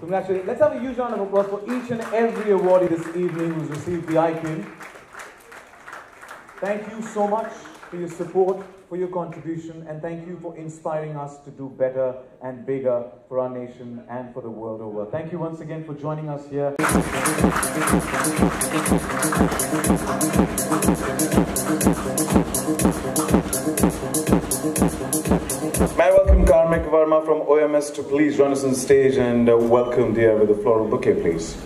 Congratulations. Let's have a huge round of applause for each and every awardee this evening who's received the icon. Thank you so much for your support, for your contribution, and thank you for inspiring us to do better and bigger for our nation and for the world over. Thank you once again for joining us here. May I welcome Karmik Verma from OMS to please join us on stage and welcome dear with a floral bouquet, please.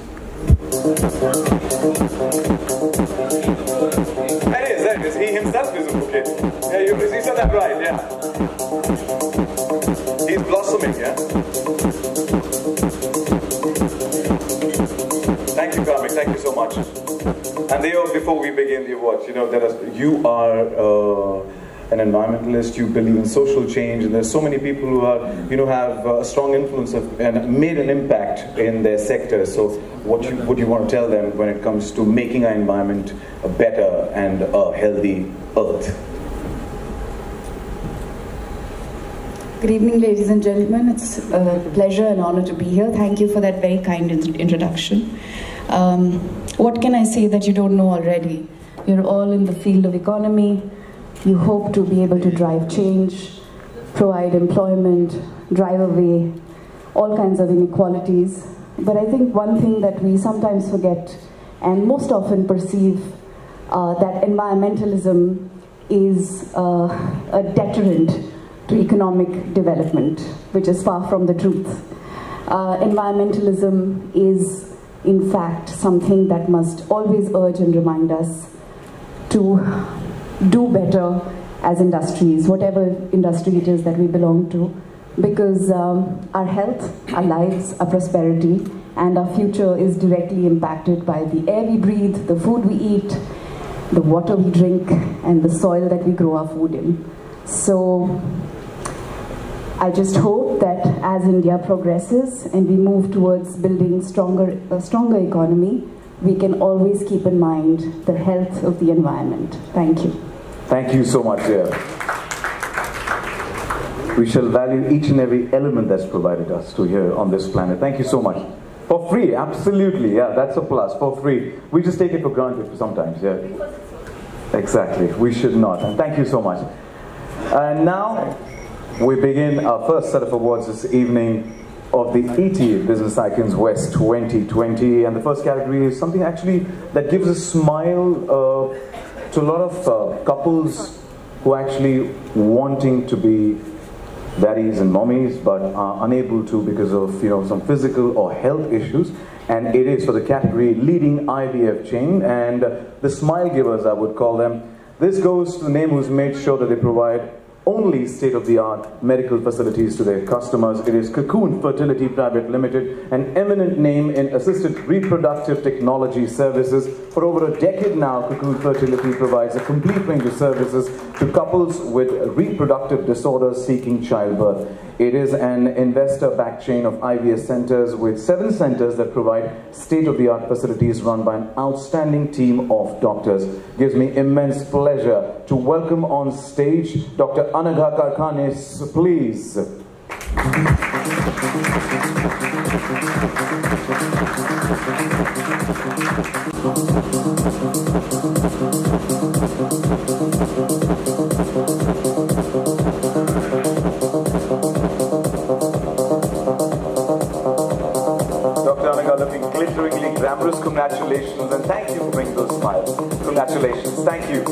That is. He himself is a bouquet. Yeah, you said that right, yeah. He's blossoming, yeah? Thank you, Karmik. Thank you so much. And before we begin the awards, you are an environmentalist, you believe in social change, and there's so many people who are, have a strong influence and made an impact in their sector. So what do you want to tell them when it comes to making our environment a better and a healthy earth? Good evening, ladies and gentlemen. It's a pleasure and honor to be here. Thank you for that very kind introduction. What can I say that you don't know already? You're all in the field of economy. You hope to be able to drive change, provide employment, drive away all kinds of inequalities. But I think one thing that we sometimes forget and most often perceive that environmentalism is a deterrent to economic development, which is far from the truth. Environmentalism is, in fact, something that must always urge and remind us to do better as industries, whatever industry it is that we belong to, because our health, our lives, our prosperity, and our future is directly impacted by the air we breathe, the food we eat, the water we drink, and the soil that we grow our food in. So I just hope that as India progresses and we move towards building a stronger economy, we can always keep in mind the health of the environment. Thank you. Thank you so much, dear. We shall value each and every element that's provided us to here on this planet. Thank you so much. For free, absolutely, yeah, that's a plus, for free. We just take it for granted sometimes, yeah. Exactly, we should not, and thank you so much. And now, we begin our first set of awards this evening of the ET Business Icons West 2020, and the first category is something actually that gives a smile to a lot of couples who are actually wanting to be daddies and mommies but are unable to because of some physical or health issues, and it is for the category leading IVF chain, and the smile givers, I would call them. This goes to the name who's made sure that they provide only state-of-the-art medical facilities to their customers. It is Cocoon Fertility Private Limited, an eminent name in assisted reproductive technology services. For over a decade now, Cocoon Fertility provides a complete range of services to couples with reproductive disorders seeking childbirth. It is an investor-backed chain of IVF centers with 7 centers that provide state-of-the-art facilities run by an outstanding team of doctors. Gives me immense pleasure to welcome on stage Dr. Anagha Karkhanis, please. Glitteringly glamorous, congratulations, and thank you for bringing those smiles. Congratulations, thank you.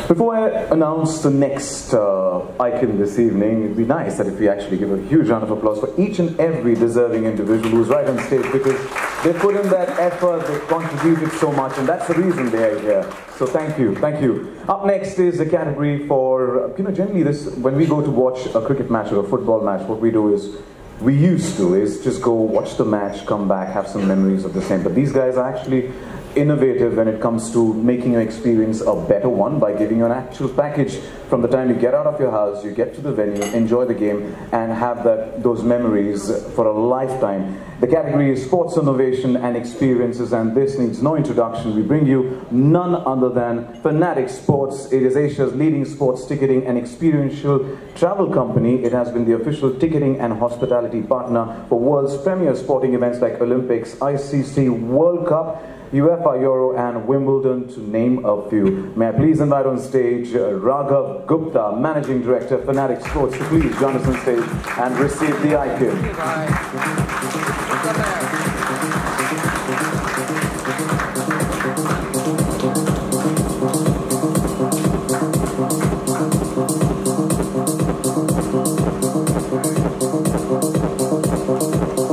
Before I announce the next icon this evening, it'd be nice that if we actually give a huge round of applause for each and every deserving individual who's right on stage, because they put in that effort, they contributed so much, and that's the reason they are here. So thank you, thank you. Up next is the category for, generally when we go to watch a cricket match or a football match, what we do is, we used to is just go watch the match, come back, have some memories of the same. But these guys are actually innovative when it comes to making your experience a better one by giving you an actual package from the time you get out of your house, you get to the venue, enjoy the game, and have those memories for a lifetime. The category is Sports Innovation and Experiences, and this needs no introduction. We bring you none other than Fanatic Sports. It is Asia's leading sports ticketing and experiential travel company. It has been the official ticketing and hospitality partner for world's premier sporting events like Olympics, ICC, World Cup, UEFA Euro and Wimbledon, to name a few. May I please invite on stage Raghav Gupta, Managing Director, Fanatic Sports, to please join us on stage and receive the IQ.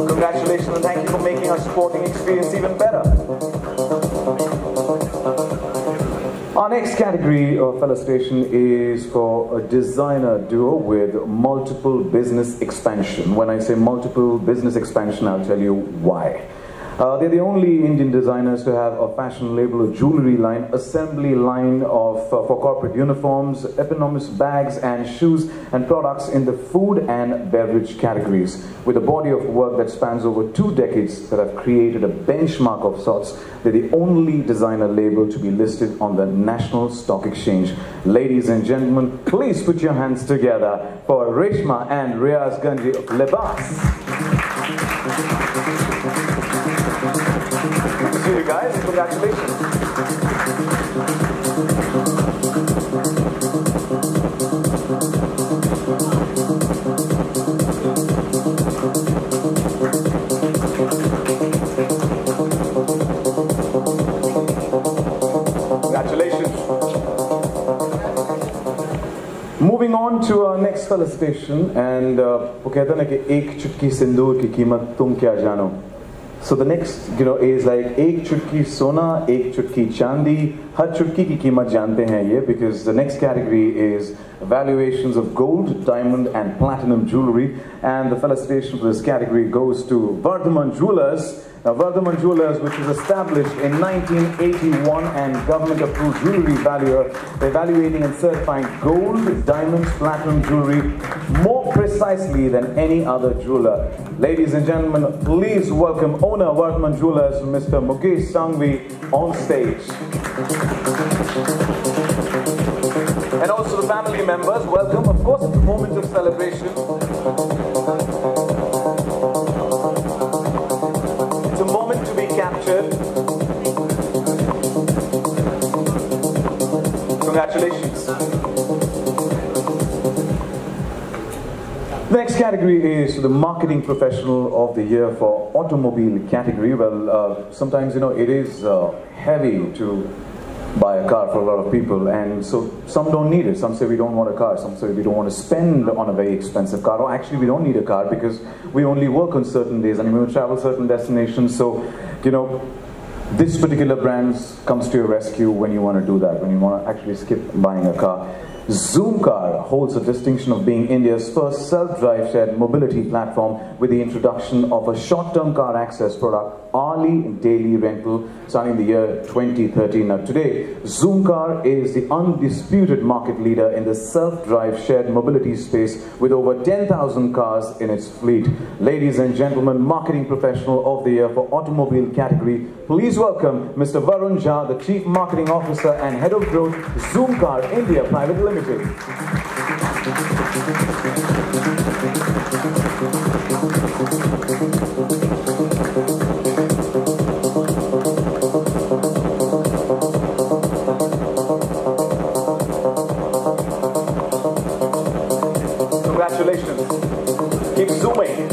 Congratulations and thank you for making our sporting experience even better. Our next category of felicitation is for a designer duo with multiple business expansion. When I say multiple business expansion, I'll tell you why. They're the only Indian designers to have a fashion label, a jewelry line, assembly line for corporate uniforms, eponymous bags and shoes and products in the food and beverage categories. With a body of work that spans over 2 decades that have created a benchmark of sorts, they're the only designer label to be listed on the National Stock Exchange. Ladies and gentlemen, please put your hands together for Reshma and Riaz Ganji of Libas. Good to see you guys, and congratulations. Congratulations. Moving on to our next felicitation, and वो कहते हैं ना कि एक चुटकी सिंदूर की कीमत तुम क्या जानो. So the next, is like एक चुटकी सोना, एक चुटकी चांदी, हर चुटकी की कीमत जानते हैं ये, because the next category is valuations of gold, diamond and platinum jewelry, and the felicitation for this category goes to Vardhaman Jewelers. Now, Vardhaman Jewelers, which was established in 1981 and government-approved jewelry valuer, evaluating and certifying gold, diamonds, platinum jewelry more precisely than any other jeweler. Ladies and gentlemen, please welcome owner of Vardhaman Jewelers, Mr. Mukesh on stage. And also the family members, welcome. Of course, it's a moment of celebration. It's a moment to be captured. Congratulations. The next category is the Marketing Professional of the Year for Automobile category. Well, sometimes, it is heavy to buy a car for a lot of people, and so some don't need it. Some say we don't want a car, some say we don't want to spend on a very expensive car, or actually we don't need a car because we only work on certain days and we travel certain destinations. So, this particular brand comes to your rescue when you want to do that, when you want to actually skip buying a car. Zoom Car holds the distinction of being India's first self-drive shared mobility platform with the introduction of a short-term car access product, hourly daily rental, starting the year 2013. Now today, Zoom Car is the undisputed market leader in the self-drive shared mobility space with over 10,000 cars in its fleet. Ladies and gentlemen, Marketing Professional of the Year for Automobile category, please welcome Mr. Varun Jha, the Chief Marketing Officer and Head of Growth, Zoom Car India Private Limited. Congratulations. Keep zooming.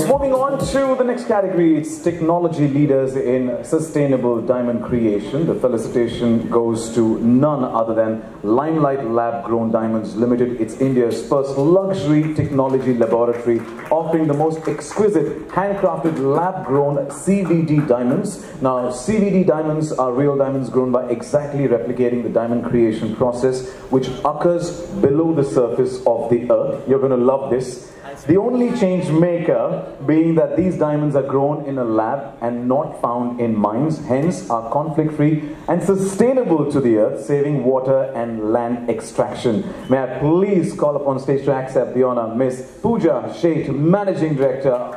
Moving on to the next category, it's technology leaders in sustainable diamond creation. The felicitation goes to none other than Limelight Lab Grown Diamonds Limited. It's India's first luxury technology laboratory offering the most exquisite handcrafted lab-grown CVD diamonds. Now, CVD diamonds are real diamonds grown by exactly replicating the diamond creation process, which occurs below the surface of the earth. You're going to love this. The only change maker being that these diamonds are grown in a lab and not found in mines, hence are conflict-free and sustainable to the earth, saving water and land extraction. May I please call upon stage to accept the honor Miss Pooja Sheth, Managing Director,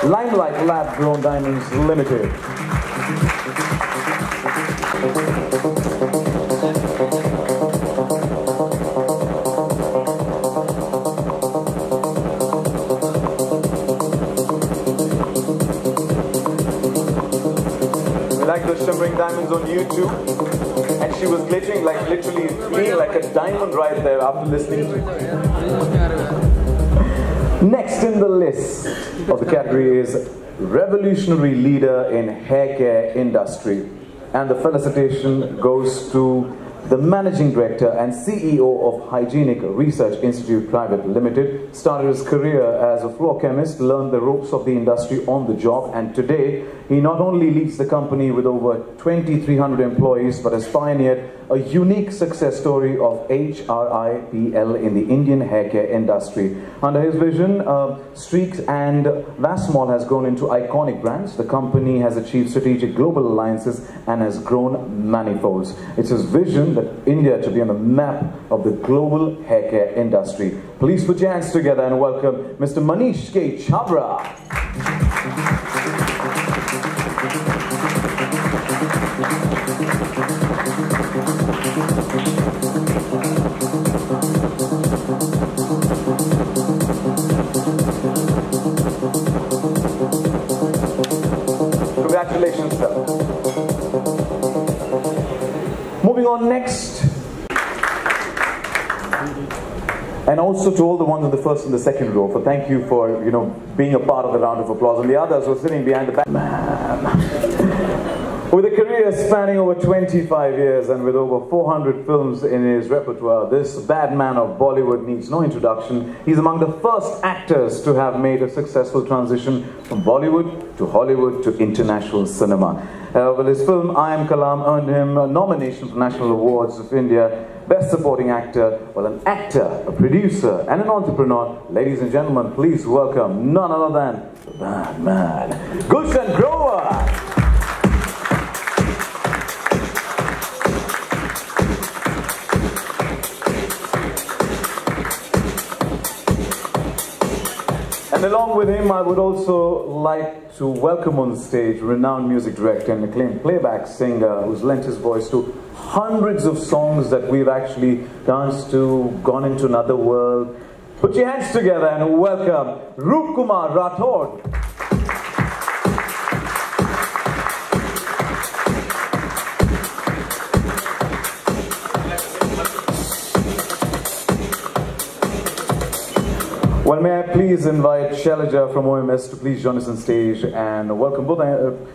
Limelight Lab Grown Diamonds Limited. Shimmering diamonds on YouTube, and she was glitching, like literally feeling like a diamond right there after listening to it. Next in the list of the category is Revolutionary Leader in Hair Care Industry, and the felicitation goes to the Managing Director and CEO of Hygienic Research Institute Private Limited. Started his career as a floor chemist, learned the ropes of the industry on the job, and today he not only leads the company with over 2,300 employees, but has pioneered a unique success story of HRIPL in the Indian hair care industry. Under his vision, Streaks and Vasmol has grown into iconic brands. The company has achieved strategic global alliances and has grown manifolds. It's his vision that India to be on the map of the global hair care industry. Please put your hands together and welcome Mr. Manish K. Chabra. Congratulations, sir. Moving on next. And also to all the ones in the first and the second row, for thank you for, being a part of the round of applause. And the others who are sitting behind the back. Man. With a career spanning over 25 years and with over 400 films in his repertoire, this bad man of Bollywood needs no introduction. He's among the first actors to have made a successful transition from Bollywood to Hollywood to international cinema. Well, his film I Am Kalam earned him a nomination for National Awards of India, Best Supporting Actor. Well, an actor, a producer, and an entrepreneur. Ladies and gentlemen, please welcome none other than the bad man, Gulshan Grover. And along with him, I would also like to welcome on stage renowned music director and acclaimed playback singer who's lent his voice to hundreds of songs that we've actually danced to, gone into another world. Put your hands together and welcome Roop Kumar Rathod. Well, may I please invite Shailaja from OMS to please join us on stage and welcome both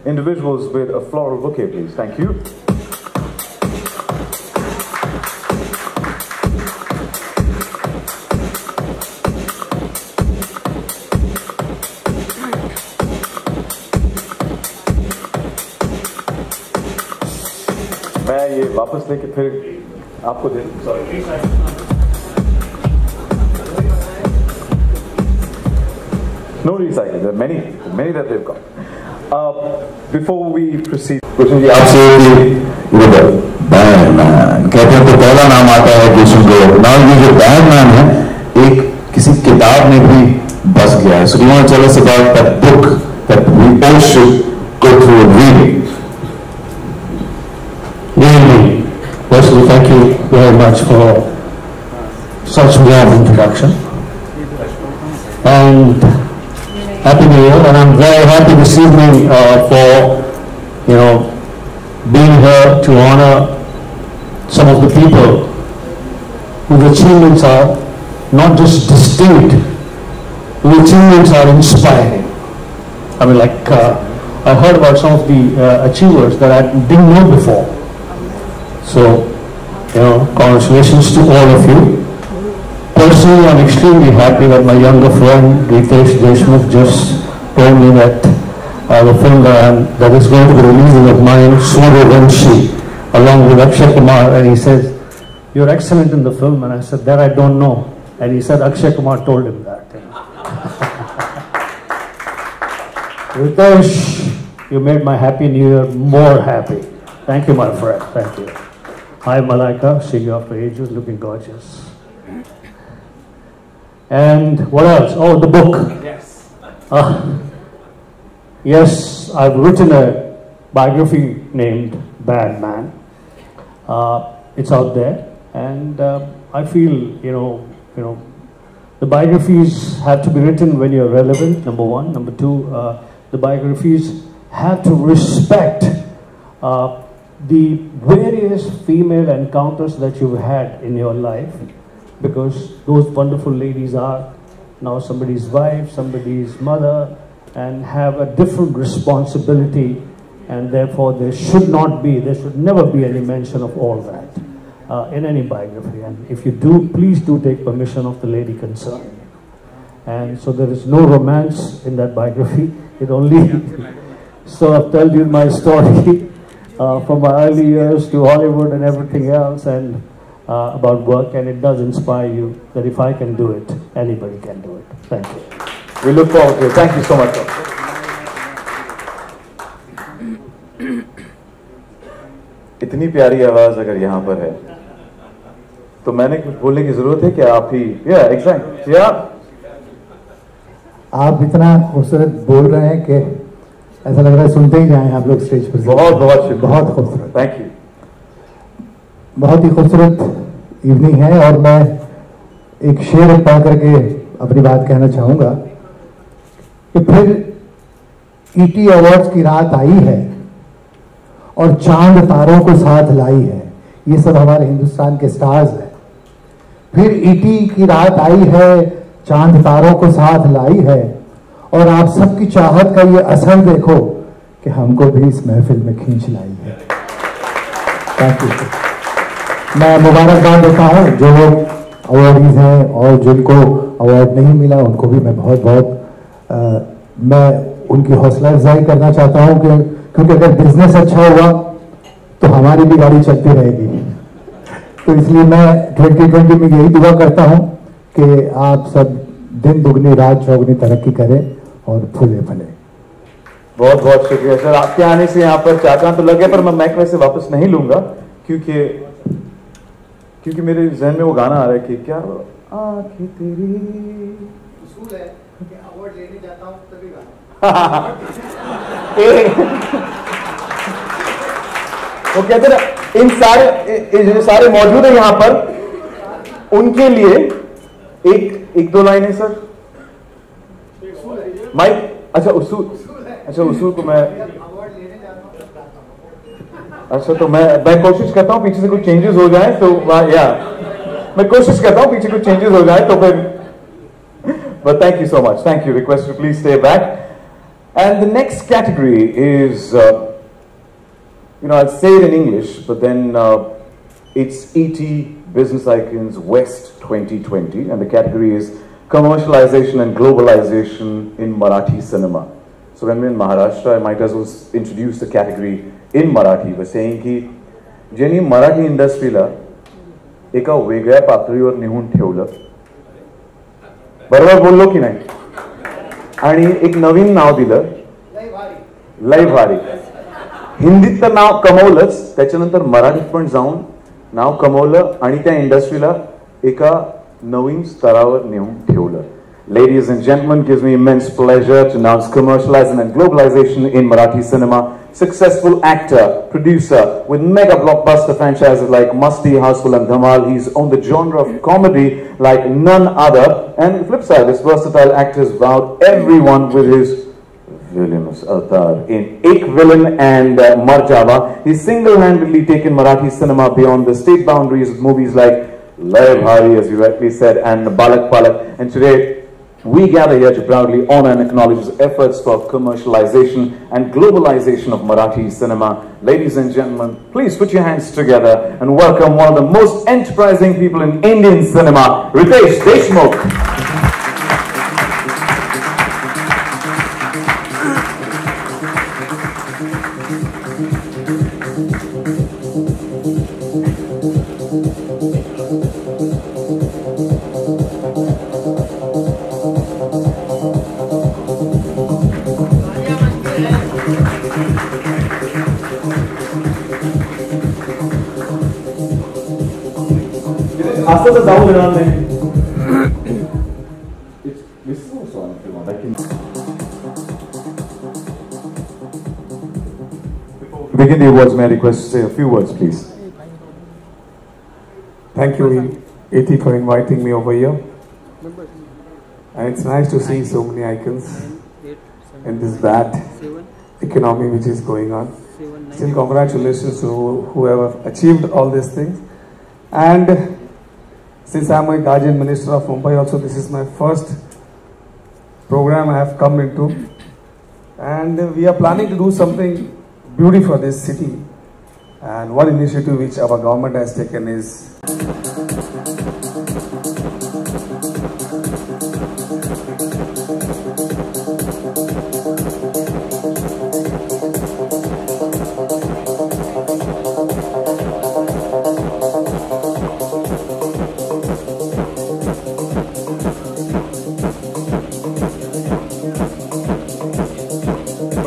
individuals with a floral bouquet, please. Thank you. मैं ये वापस लेके फिर आपको दे दूं. Sorry. No recycling. There are many that they've got. Before we proceed, Gulshan ji, आपसे bad man कहते हैं तो पहला नाम आता है Gulshan Grover. Now ये जो bad man है एक किसी किताब में भी बस गया है. So do you want to tell us about that book that we all should go through and read? Really, firstly, thank you very much for such warm introduction. And Happy New Year, and I'm very happy this evening for, being here to honor some of the people whose achievements are not just distinct, whose achievements are inspiring. I mean, I heard about some of the achievers that I didn't know before. So, congratulations to all of you. Personally, I'm extremely happy that my younger friend Ritesh Deshmukh just told me that the film that is going to be releasing of mine, Suryavanshi, along with Akshay Kumar, and he says, "You're excellent in the film," and I said, "That I don't know," and he said Akshay Kumar told him that. Ritesh, you made my Happy New Year more happy. Thank you, my friend. Thank you. Hi, Malika. Seeing you after ages, looking gorgeous. And what else? Oh, the book. Yes. Yes, I've written a biography named Bad Man. It's out there, and I feel the biographies have to be written when you're relevant. Number one. Number two, the biographies have to respect the various female encounters that you've had in your life, because those wonderful ladies are now somebody's wife, somebody's mother, and have a different responsibility, and therefore there should never be any mention of all that in any biography. And if you do, please do take permission of the lady concerned. And so there is no romance in that biography. It only sort of tells you my story from my early years to Hollywood and everything else, and about work, and it does inspire you that if I can do it, anybody can do it. Thank you. We look forward to it. Thank you so much. इतनी प्यारी आवाज अगर यहाँ पर है तो मैंने कुछ बोलने की जरूरत है कि आप ही एग्जैक्ट आप इतना खूबसूरत बोल रहे हैं कि ऐसा लग रहा है सुनते ही जाएं आप लोग स्टेज पर। बहुत बहुत शुक्रिया, बहुत खूबसूरत, थैंक यू। बहुत ही खूबसूरत इवनिंग है, और मैं एक शेर पढ़ करके अपनी बात कहना चाहूंगा कि फिर ईटी अवार्ड्स की रात आई है और चांद तारों को साथ लाई है। ये सब हमारे हिंदुस्तान के स्टार्स हैं। फिर ईटी की रात आई है, चांद तारों को साथ लाई है, और आप सबकी चाहत का ये असर देखो कि हमको भी इस महफिल में खींच लाई है। Thank you. मैं मुबारकबाद देता हूँ जो लोग अवार्डीज हैं, और जिनको अवार्ड नहीं मिला उनको भी मैं बहुत बहुत मैं उनकी हौसला अफजाई करना चाहता हूँ कि क्योंकि अगर बिजनेस अच्छा हुआ तो हमारी भी गाड़ी चलती रहेगी। तो इसलिए मैं 2020 में यही दुआ करता हूँ कि आप सब दिन दुगनी रात चौगनी तरक्की करें और फूले फले। बहुत बहुत शुक्रिया सर, आपके आने से यहाँ पर चार चांद तो लगे, पर मैं माइक में से वापस नहीं लूंगा क्योंकि मेरे जहन में वो गाना आ रहा है कि क्या आंखें तेरी उसूल है कि अवार्ड लेने जाता हूँ तभी गाना वो कहते ना, इन सारे मौजूद है यहाँ पर, उनके लिए एक दो लाइनें सर। माइक, अच्छा उसूल को मैं अच्छा तो मैं कोशिश करता हूँ पीछे से कुछ चेंजेस हो जाए तो मैं कोशिश करता हूँ पीछे कुछ चेंजेस हो जाए तो फिर but thank you so much, thank you. Request to please stay back. And the next category is I'll say it in English, but then it's ET Business Icons West 2020, and the category is commercialization and globalization in Marathi cinema. So when we're in Maharashtra, I might as well introduce the category in Marathi by saying की ज्यांनी मराठी इंडस्ट्रीला एका वेगळ्या पातळीवर नेऊन ठेवलं, बरोबर बोललो की नाही, आणि एक नवीन नाव दिलं, लय भारी. हिंदीत तर नाव कमवलंच, त्याच्यानंतर मराठीत पण जाऊन नाव कमवलं आणि त्या इंडस्ट्रीला एका नवीन स्तरावर नेऊन ठेवलं. Ladies and gentlemen, gives me immense pleasure to announce commercialization and globalization in Marathi cinema. Successful actor, producer with mega blockbuster franchises like Masti, Houseful and Dhamal. He's on the genre of comedy like none other. And the flip side, this versatile actor has wowed everyone with his villainous avatar in Ek Villain and Mar Java. He's single-handedly taken Marathi cinema beyond the state boundaries with movies like Lay Bhari, as you rightly said, and Balak Palak. And today, we gather here to proudly honor and acknowledge his efforts for commercialization and globalization of Marathi cinema. Ladies and gentlemen, please put your hands together and welcome one of the most enterprising people in Indian cinema, Ritesh Deshmukh. After the down this is also on if you want. I can. Before we begin the awards, may I request to say a few words, please? Thank you, E.T., for inviting me over here. And it's nice to see so many icons in this bad economy which is going on. Still, congratulations to whoever achieved all these things. And since I'm a Guardian Minister of Mumbai, also this is my first program I have come into. And we are planning to do something beautiful for this city. And one initiative which our government has taken is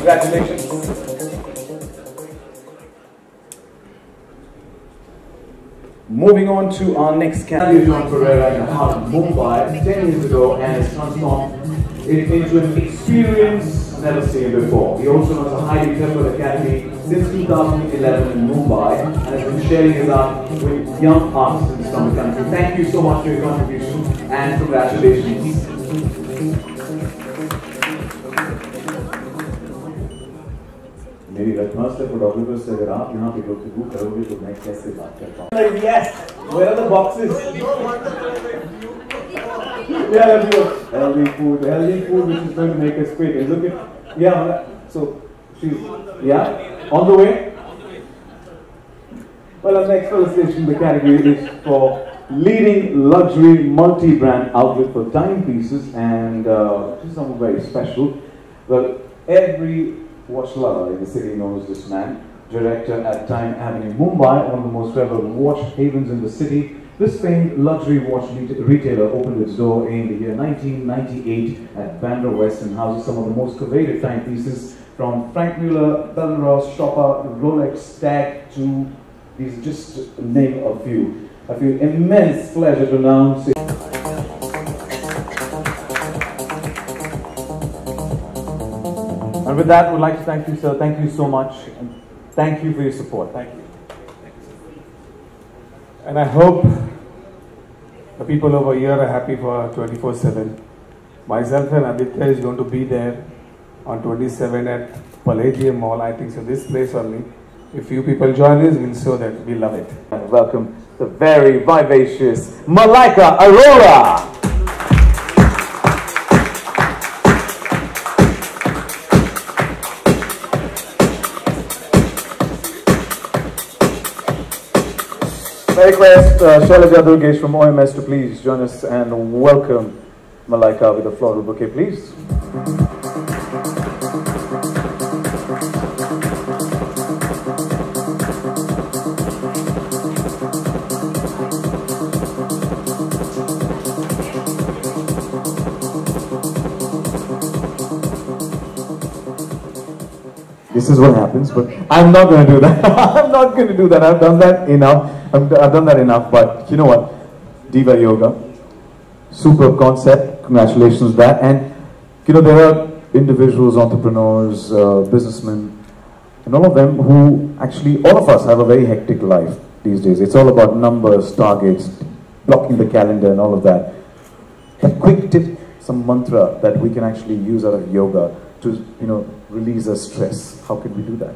Congratulations. Moving on to our next candidate, John Pereira, in the heart of Mumbai 10 years ago, and has transformed it into an experience never seen before. He also runs a highly tempered academy since 2011 in Mumbai and has been sharing his art with young artists from the country. Thank you so much for your contribution and congratulations. मेरी रत्ना से photographer से अगर आप यहाँ पे गुफ्तगू करोगे तो मैं कैसे बात कर पाऊँ? Yes, where are the boxes? Yeah, healthy food which is going to make us fit. And look at, yeah, so she's, yeah, on the way. Well, our next felicitation, the category is for leading luxury multi-brand outlet for timepieces, and this is something very special. Well, every watch lover in the city knows this man, director at Time Avenue, Mumbai, one of the most revered watch havens in the city. This famed luxury watch retailer opened its door in the year 1998 at Bandra West and houses some of the most coveted timepieces from Frank Muller, Bell & Ross, Chopper, Rolex, Tag to these, just to name a few. A few immense pleasure to announce it. And with that, we'd like to thank you, sir. Thank you so much. And thank you for your support. Thank you. And I hope the people over here are happy for 24/7. Myself and Aditya is going to be there on 27 at Palladium Mall. I think so. This place only. If you people join us, we'll show that we love it. And welcome the very vivacious Malika Arora. I request Shailaja Durgesh from OMS to please join us and welcome Malika with a floral bouquet, please. This is what happens, but I'm not going to do that. I'm not going to do that. I've done that enough. I've done that enough, but you know what? Diva Yoga, superb concept. Congratulations on that. And you know, there are individuals, entrepreneurs, businessmen, and all of them who actually, all of us have a very hectic life these days. It's all about numbers, targets, blocking the calendar and all of that. A quick tip, some mantra that we can actually use out of yoga to, you know, release our stress. How can we do that?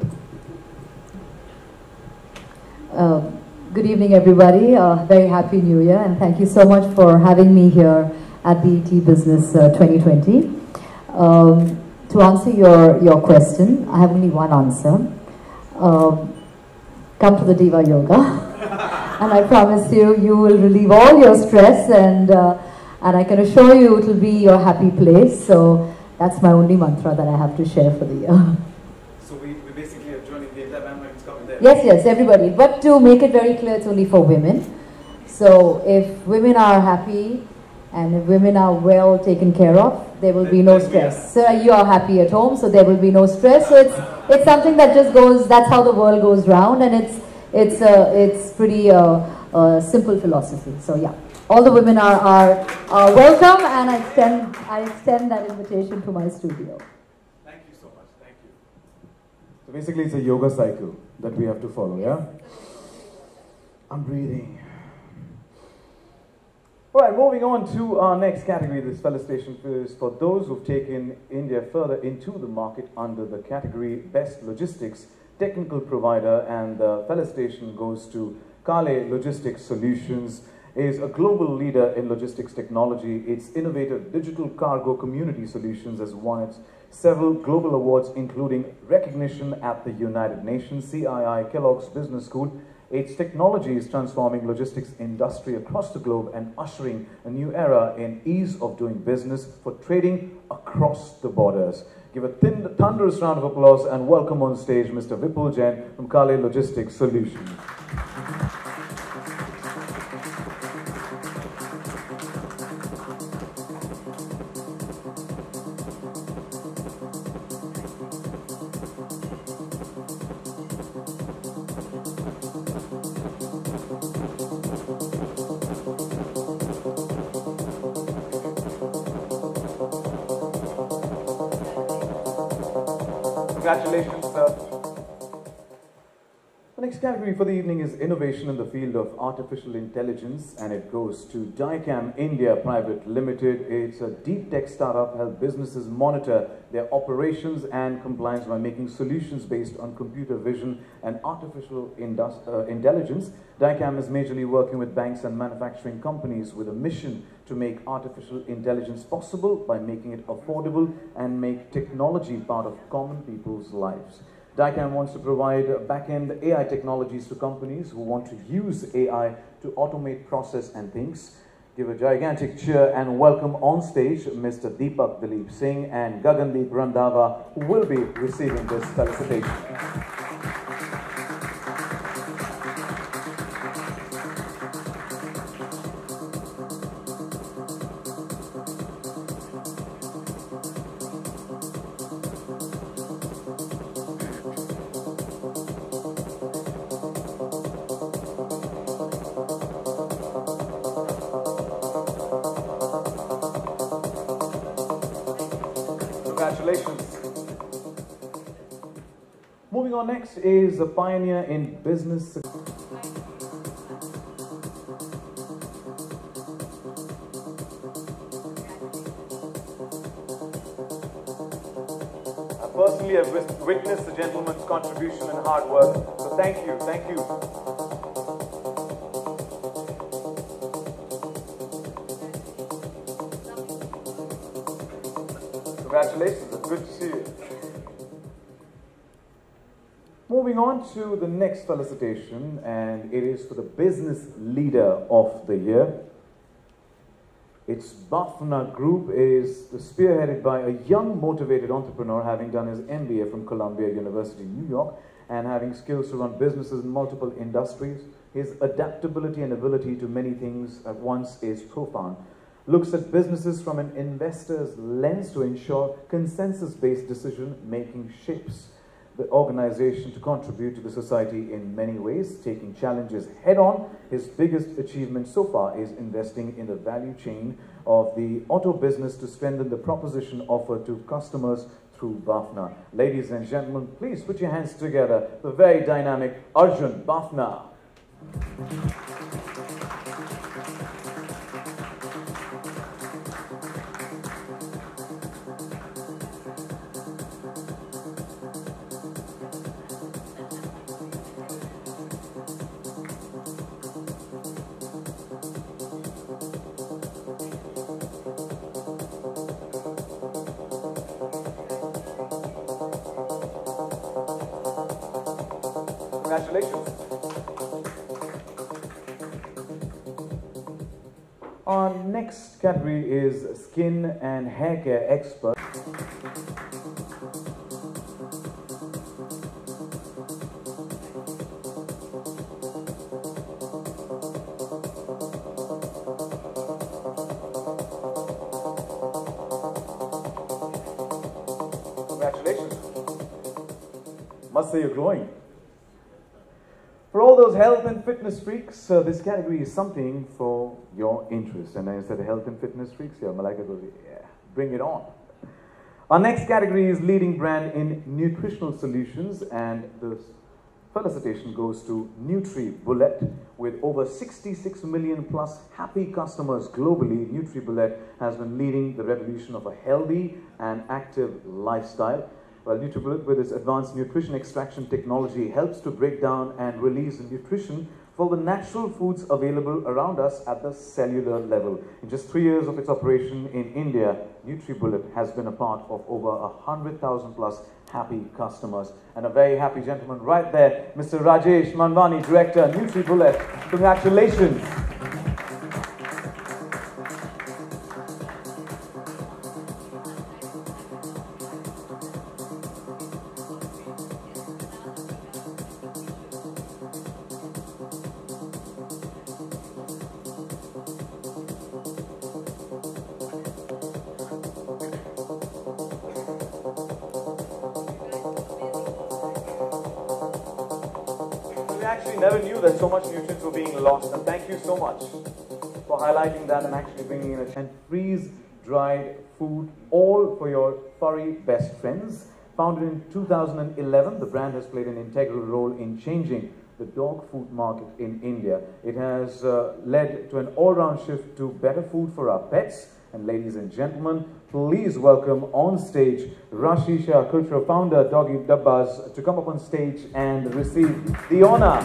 Good evening, everybody. Very happy New Year, and thank you so much for having me here at the ET Business 2020. To answer your question, I have only one answer. Come to the Diva Yoga, and I promise you, you will relieve all your stress, and I can assure you it will be your happy place. So that's my only mantra that I have to share for the year. So we basically are joining the entire bandwagon coming there. Yes, everybody. But to make it very clear, it's only for women. So if women are happy and if women are well taken care of, there will be no stress. So you are happy at home, so there will be no stress. So it's something that just goes. That's how the world goes round, and it's pretty simple philosophy. So yeah, all the women are welcome, and I extend that invitation to my studio. Thank you so much. Thank you. So basically, it's a yoga cycle that we have to follow. Yeah. I'm breathing. All right, moving on to our next category. This felicitation is for those who've taken India further into the market under the category Best Logistics Technical Provider, and the felicitation goes to Kale Logistics Solutions. Is a global leader in logistics technology. Its innovative digital cargo community solutions has won its several global awards, including recognition at the United Nations, CII, Kellogg's Business School. Its technology is transforming logistics industry across the globe and ushering a new era in ease of doing business for trading across the borders. Give a thunderous round of applause and welcome on stage Mr. Vipul Jain from Kale Logistics Solutions. Congratulations, sir. The next category for the evening is innovation in the field of artificial intelligence, and it goes to Dicam India Private Limited. It's a deep tech startup help businesses monitor their operations and compliance by making solutions based on computer vision and artificial intelligence. Dicam is majorly working with banks and manufacturing companies with a mission to make artificial intelligence possible by making it affordable and make technology part of common people's lives. Dicam wants to provide back-end AI technologies to companies who want to use AI to automate process and things. Give a gigantic cheer and welcome on stage Mr. Deepak Dilip Singh and Gagandeep Randhawa, who will be receiving this felicitation. Congratulations. Moving on, next is a pioneer in business. I personally have witnessed the gentleman's contribution and hard work, so thank you, thank you. Congratulations, it's good to see you. Moving on to the next felicitation, and it is for the Business Leader of the Year. Its Bafna Group is spearheaded by a young, motivated entrepreneur having done his MBA from Columbia University, New York, and having skills to run businesses in multiple industries. His adaptability and ability to many things at once is profound. Looks at businesses from an investor's lens to ensure consensus-based decision-making shapes the organization to contribute to the society in many ways, taking challenges head-on. His biggest achievement so far is investing in the value chain of the auto business to strengthen the proposition offered to customers through Bafna. Ladies and gentlemen, please put your hands together. The very dynamic Arjun Bafna. Congratulations. Our next category is skin and hair care expert. Congratulations. Must say you're glowing. For all those those health and fitness freaks, this category is something for your interest. And I said health and fitness freaks, yeah, Malika goes, yeah, bring it on. Our next category is leading brand in nutritional solutions, and the felicitation goes to NutriBullet. With over 66 million plus happy customers globally, NutriBullet has been leading the revolution of a healthy and active lifestyle. Well, NutriBullet, with its advanced nutrition extraction technology, helps to break down and release nutrition for the natural foods available around us at the cellular level. In just 3 years of its operation in India, NutriBullet has been a part of over 100,000 plus happy customers. And a very happy gentleman right there, Mr. Rajesh Manwani, Director, NutriBullet. Congratulations. We actually never knew that so much nutrients were being lost, and thank you so much for highlighting that and actually bringing in a and freeze-dried food, all for your furry best friends. Founded in 2011, the brand has played an integral role in changing the dog food market in India. It has led to an all-round shift to better food for our pets. And ladies and gentlemen, please welcome on stage Rashisha Kultra, founder Doggy Dabbas, to come up on stage and receive the honor.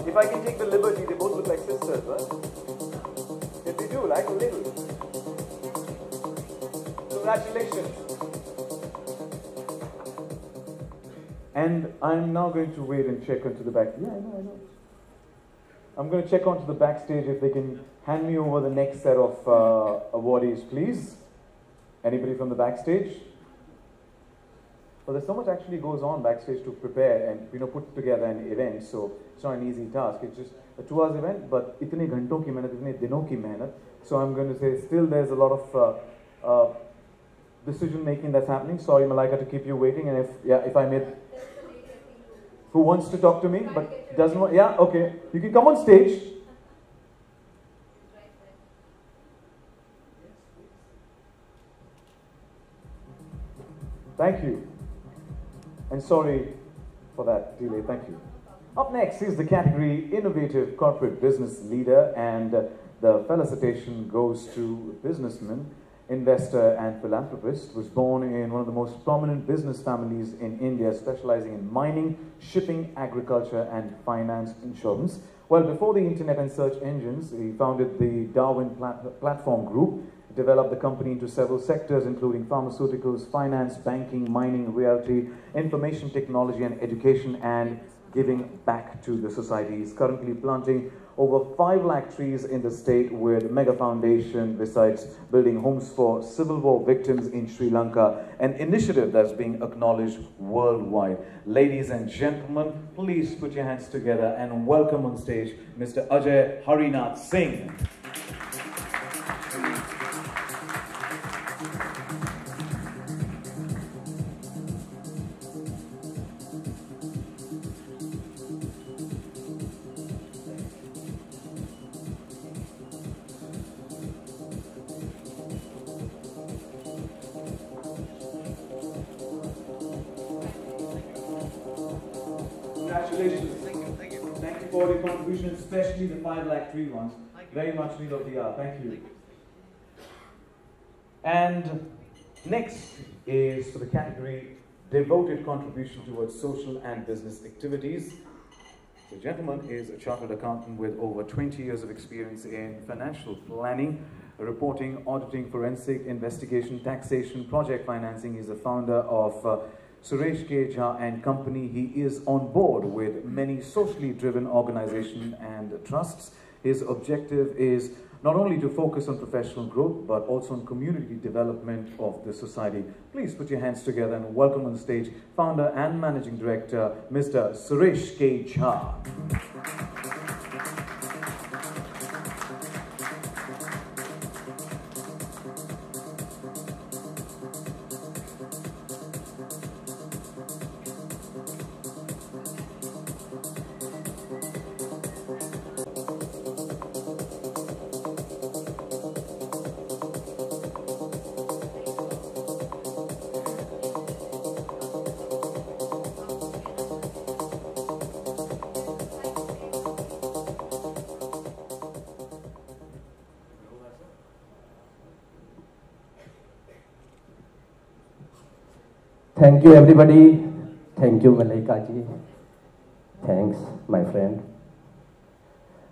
If I can take the liberty, they both look like sisters, right? If they do, like a little. Congratulations. And I'm now going to wait and check onto the back. Yeah, I know. I'm going to check onto the backstage if they can hand me over the next set of awardees, please. Anybody from the backstage? Well, there's so much actually goes on backstage to prepare and put together an event, so it's not an easy task. It's just a 2 hours event, but itne ghanton ki mehnat, itne dinon ki mehnat. So I'm going to say still there's a lot of decision making that's happening. Sorry, Malika, to keep you waiting, and if I may, who wants to talk to me but doesn't want? Yeah, okay, you can come on stage. Thank you. And sorry for that delay, thank you. Up next is the category Innovative Corporate Business Leader, and the felicitation goes to businessman, investor and philanthropist. Was born in one of the most prominent business families in India, specializing in mining, shipping, agriculture and finance insurance. Well, before the internet and search engines, he founded the Darwin Platform Group, developed the company into several sectors, including pharmaceuticals, finance, banking, mining, realty, information technology and education, and giving back to the society. He's currently planting over 5 lakh trees in the state with Mega Foundation, besides building homes for civil war victims in Sri Lanka, an initiative that's being acknowledged worldwide. Ladies and gentlemen, please put your hands together and welcome on stage Mr. Ajay Harinath Singh. Congratulations. Thank you. Thank you for your contribution, especially the 5 lakh tree ones. Very much need of the hour. Thank you. And next is for the category Devoted Contribution towards Social and Business Activities. The gentleman is a chartered accountant with over 20 years of experience in financial planning, reporting, auditing, forensic investigation, taxation, project financing. He's the founder of Suresh K. Jha and Company. He is on board with many socially driven organizations and trusts. His objective is not only to focus on professional growth, but also on community development of the society. Please put your hands together and welcome on the stage founder and managing director, Mr. Suresh K. Jha. Thank you everybody. Thank you Malika ji. Thanks my friend.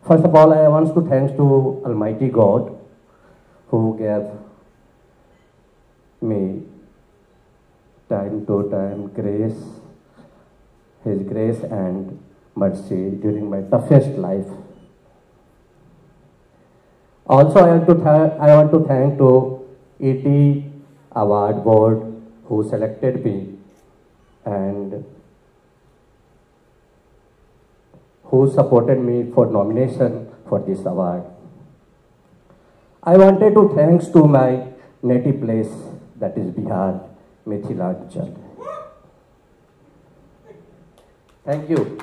First of all, I want to thank to Almighty God who gave me time to time grace, His grace and mercy during my toughest life. Also, I want to thank to ET Award Board who selected me and who supported me for nomination for this award. I wanted to thanks to my native place, that is Bihar, Mithilanchal. Thank you.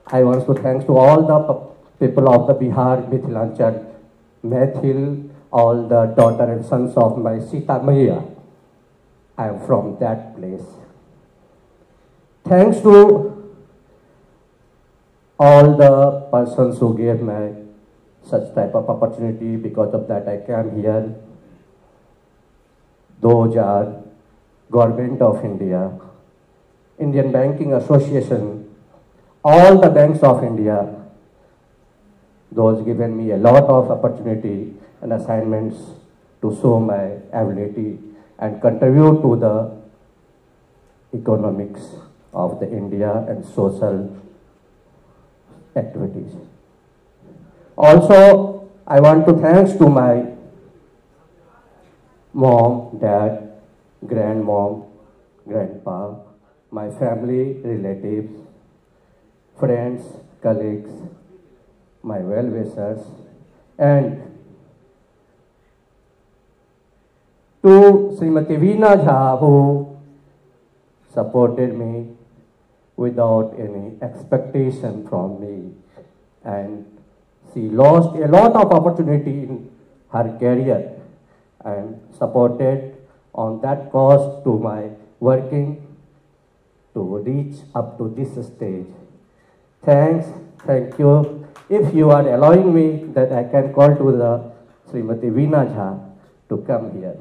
I want to thanks to all the people of the Bihar, Mithilanchal, Methil, all the daughter and sons of my Sita Maya. I am from that place. Thanks to all the persons who gave me such type of opportunity. Because of that, I came here. Those are Government of India, Indian Banking Association, all the banks of India. Those given me a lot of opportunity and assignments to show my ability and contribute to the economics of the India and social activities. Also, I want to thanks to my mom, dad, grandmom, grandpa, my family, relatives, friends, colleagues, my well-wishers, and to Srimati Veena Jha, who supported me without any expectation from me, and she lost a lot of opportunity in her career and supported on that cost to my working to reach up to this stage. Thanks, thank you. If you are allowing me that I can call to the Srimati Veena Jha to come here.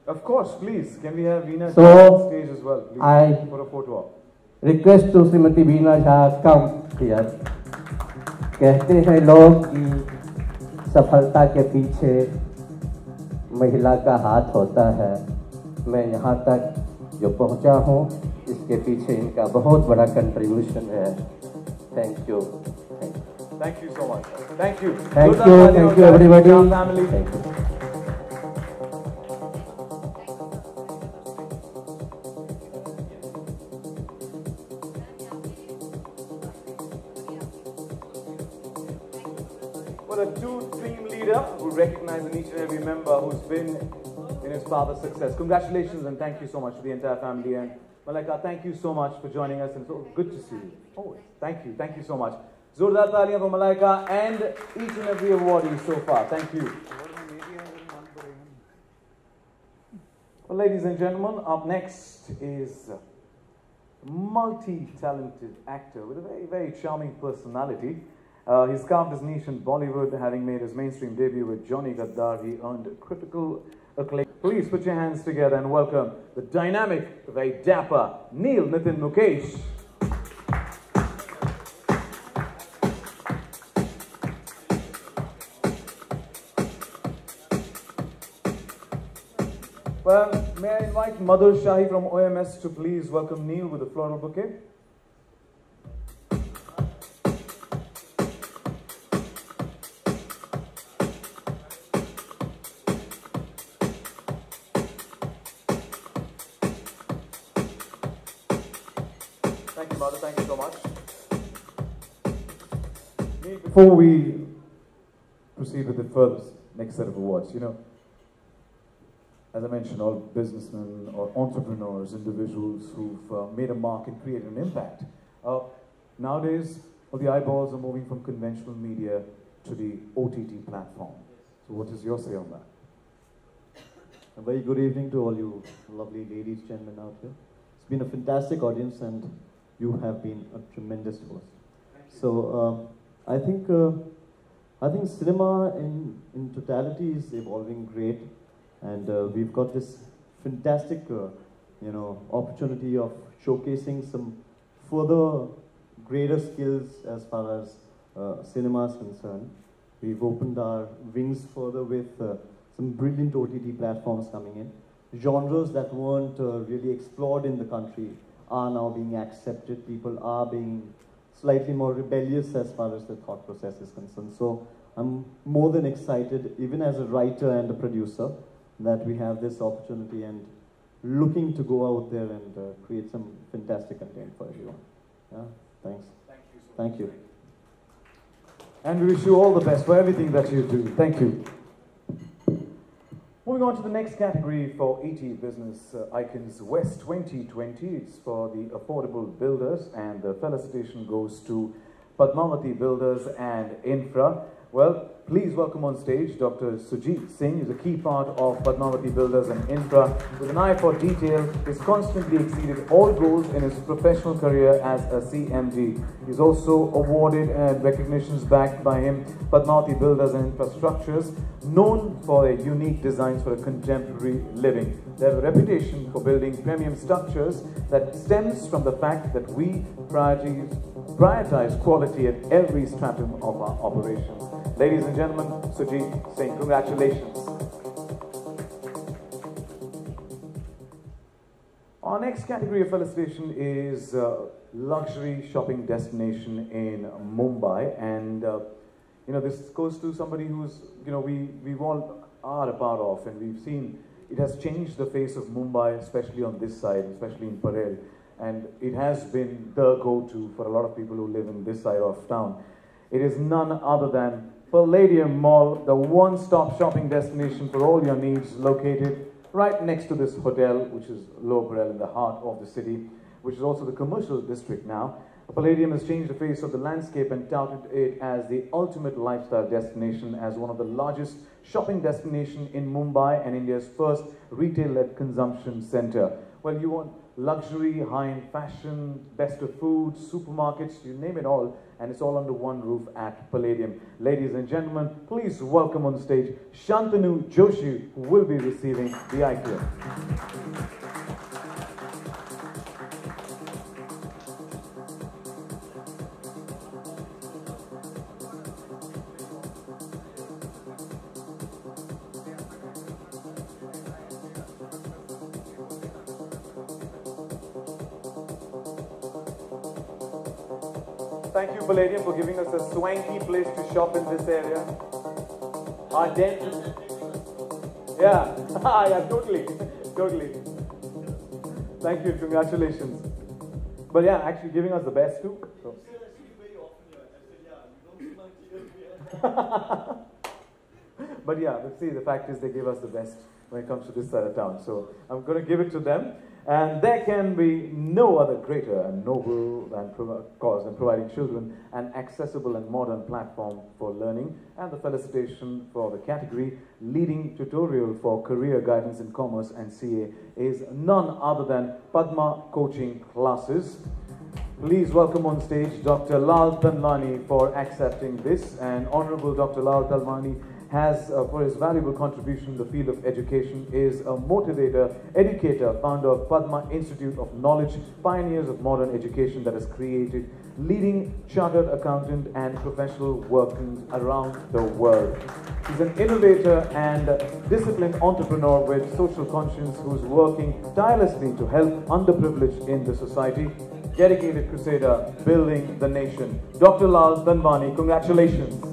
Of course, please. Can we have Veena So, on stage as well? Please, I for a photo op. request to Srimati Veena Jha come here. कहते हैं लोग कि सफलता के पीछे महिला का हाथ होता है. मैं यहाँ तक जो पहुँचा हूँ, इसके पीछे इनका बहुत बड़ा कंट्रीब्यूशन है. Thank you. Thank you so much. Thank you. Thank you everybody. Family. Thank you. Well, a two-team leader who recognizes each and every member who's been in his father's success. Congratulations and thank you so much to the entire family. And Malika, thank you so much for joining us. And so good to see you. Always. Thank you. Thank you so much. Zordar Taliyan for Malika and each and every awardee so far. Thank you. Well, ladies and gentlemen, up next is a multi-talented actor with a very, very charming personality. He's carved his niche in Bollywood, having made his mainstream debut with Johnny Gaddar. He earned critical acclaim. Please put your hands together and welcome the dynamic, very dapper Nitin Mukesh. Well, may I invite Madhur Shahi from OMS to please welcome Neil with a floral bouquet. Thank you, Mother. Thank you so much. Before we proceed with the first next set of awards, as I mentioned, all businessmen or entrepreneurs, individuals who've made a mark and created an impact. Nowadays, all the eyeballs are moving from conventional media to the OTT platform. So what is your say on that? A very good evening to all you lovely ladies, gentlemen out here. It's been a fantastic audience and you have been a tremendous host. So I think cinema in totality is evolving great, and we've got this fantastic opportunity of showcasing some further greater skills as far as cinema is concerned. We've opened our wings further with some brilliant OTT platforms coming in. Genres that weren't really explored in the country are now being accepted. People are being slightly more rebellious as far as the thought process is concerned. So I'm more than excited, even as a writer and a producer, that we have this opportunity and looking to go out there and create some fantastic content for everyone. Yeah, thanks. Thank you. And we wish you all the best for everything that you do. Thank you. Moving on to the next category for ET Business Icons West 2020. It's for the affordable builders, and the felicitation goes to Padmavati Builders and Infra. Well, please welcome on stage Dr. Sujit Singh, who's a key part of Padmavati Builders and Infra. With an eye for detail, he's constantly exceeded all goals in his professional career as a CMD. He's also awarded and recognitions backed by him Padmavati Builders and Infrastructures, known for their unique designs for a contemporary living. They have a reputation for building premium structures that stems from the fact that we prioritize quality at every stratum of our operations. Ladies and gentlemen, Sujit Singh, congratulations. Our next category of felicitation is luxury shopping destination in Mumbai, and this goes to somebody who's we all are a part of, and we've seen it has changed the face of Mumbai, especially on this side, especially in Parel, and it has been the go-to for a lot of people who live in this side of town. It is none other than Palladium Mall, the one-stop shopping destination for all your needs, located right next to this hotel, which is Lower Parel in the heart of the city, which is also the commercial district now. Palladium has changed the face of the landscape and touted it as the ultimate lifestyle destination, as one of the largest shopping destinations in Mumbai and India's first retail-led consumption center. Well, you want luxury, high-end fashion, best of food, supermarkets, you name it all, and it's all under one roof at Palladium. Ladies and gentlemen, please welcome on stage Shantanu Joshi, who will be receiving the icon. Thank you, Palladium, for giving us a swanky place to shop in this area. Our dentist. Yeah, yeah, totally. Thank you, congratulations. But yeah, actually giving us the best too. So. But yeah, let's see, the fact is they gave us the best when it comes to this side of town. So I'm going to give it to them. And there can be no other greater and noble cause than providing children an accessible and modern platform for learning. And the felicitation for the category leading tutorial for career guidance in commerce and CA is none other than Padma Coaching Classes. Please welcome on stage Dr. Lal Tanwani for accepting this. And Honorable Dr. Lal Tanwani has, for his valuable contribution in the field of education, is a motivator, educator, founder of Padma Institute of Knowledge, pioneers of modern education that has created leading chartered accountant and professional workings around the world. He's an innovator and disciplined entrepreneur with social conscience who's working tirelessly to help underprivileged in the society. Dedicated crusader building the nation. Dr. Lal Tanwani, congratulations.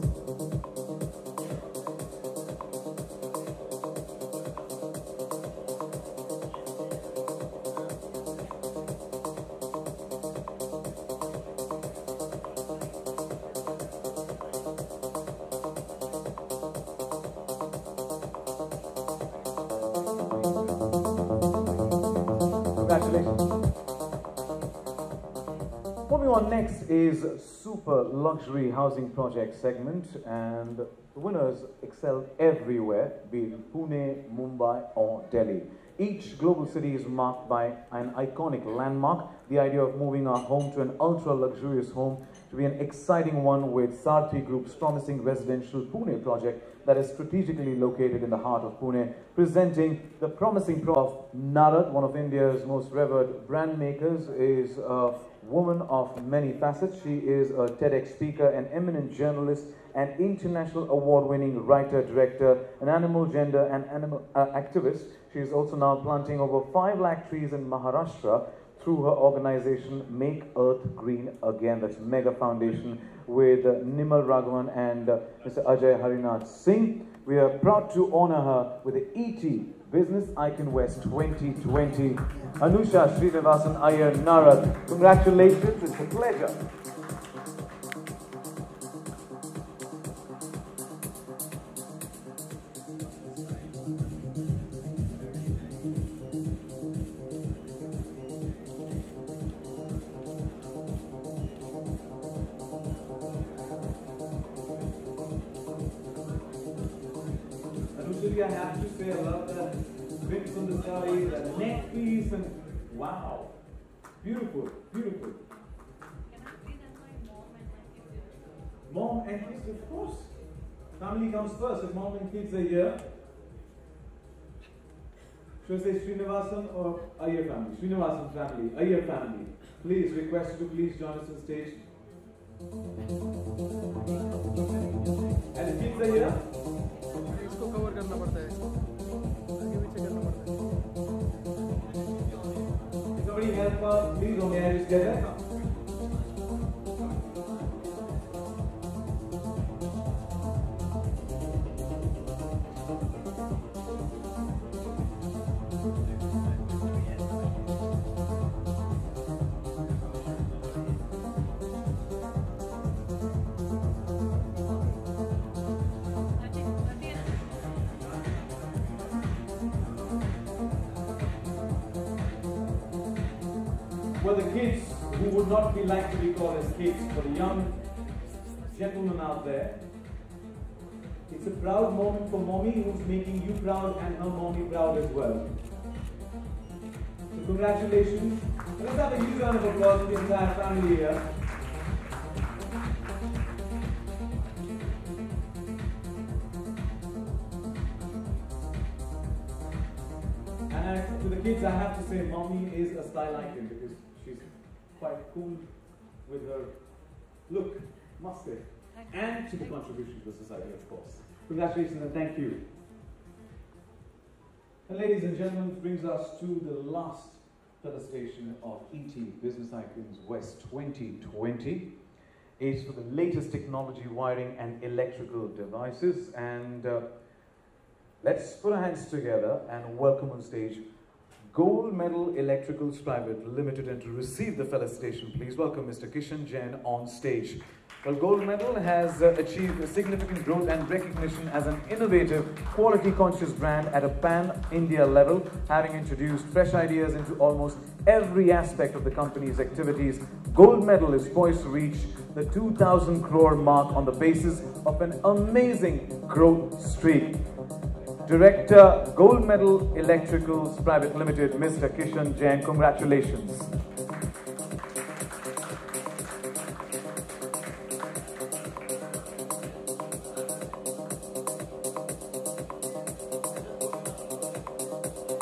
on next is Super Luxury Housing Project segment, and the winners excel everywhere, be it Pune, Mumbai or Delhi. Each global city is marked by an iconic landmark. The idea of moving our home to an ultra-luxurious home to be an exciting one with Sarthi Group's promising residential Pune project that is strategically located in the heart of Pune, presenting the promising of Narad, one of India's most revered brand makers, is a woman of many facets. She is a TEDx speaker, an eminent journalist, an international award-winning writer, director, an animal, gender and animal activist. She is also now planting over 5 lakh trees in Maharashtra through her organization Make Earth Green Again. That's Mega Foundation with Nimal Raghavan and Mr. Ajay Harinath Singh. We are proud to honor her with the ET Business Icon West 2020. Anusha Srinivasan Iyer Narad. Congratulations, it's a pleasure. I have to say, I love the bits on the side, the neck piece, and wow, beautiful, beautiful. Can I say that my mom and my kids are here? Mom and kids, of course. Family comes first. If mom and kids are here, should I say Srinivasan or Iyer family? Srinivasan family, Iyer family. Please request you to please join us on stage. And the kids are here. इसको cover करना पड़ता है आगे पीछे करना पड़ता है Somebody help us, please, on the edge together. For the kids who would not be like to be called as kids, for the young gentlemen out there, it's a proud moment for mommy who's making you proud and her mommy proud as well. So congratulations. Let's have a huge round of applause for the entire family here. And to the kids, I have to say, mommy is a style icon because she's quite cool with her look, must say, and to the contribution to society, of course. Congratulations and thank you. And ladies and gentlemen, brings us to the last felicitation of ET Business Icons West 2020. It's for the latest technology, wiring and electrical devices. And let's put our hands together and welcome on stage Gold Medal Electricals Private Limited, and to receive the felicitation, please welcome Mr. Kishan Jain on stage. Well, Gold Medal has achieved a significant growth and recognition as an innovative, quality-conscious brand at a pan-India level, having introduced fresh ideas into almost every aspect of the company's activities. Gold Medal is poised to reach the 2,000 crore mark on the basis of an amazing growth streak. Director, Gold Medal Electricals Private Limited, Mr. Kishan Jain, congratulations.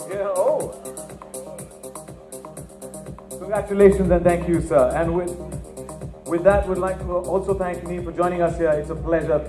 Yeah, oh. Congratulations and thank you, sir. And with that, we'd like to also thank me for joining us here. It's a pleasure.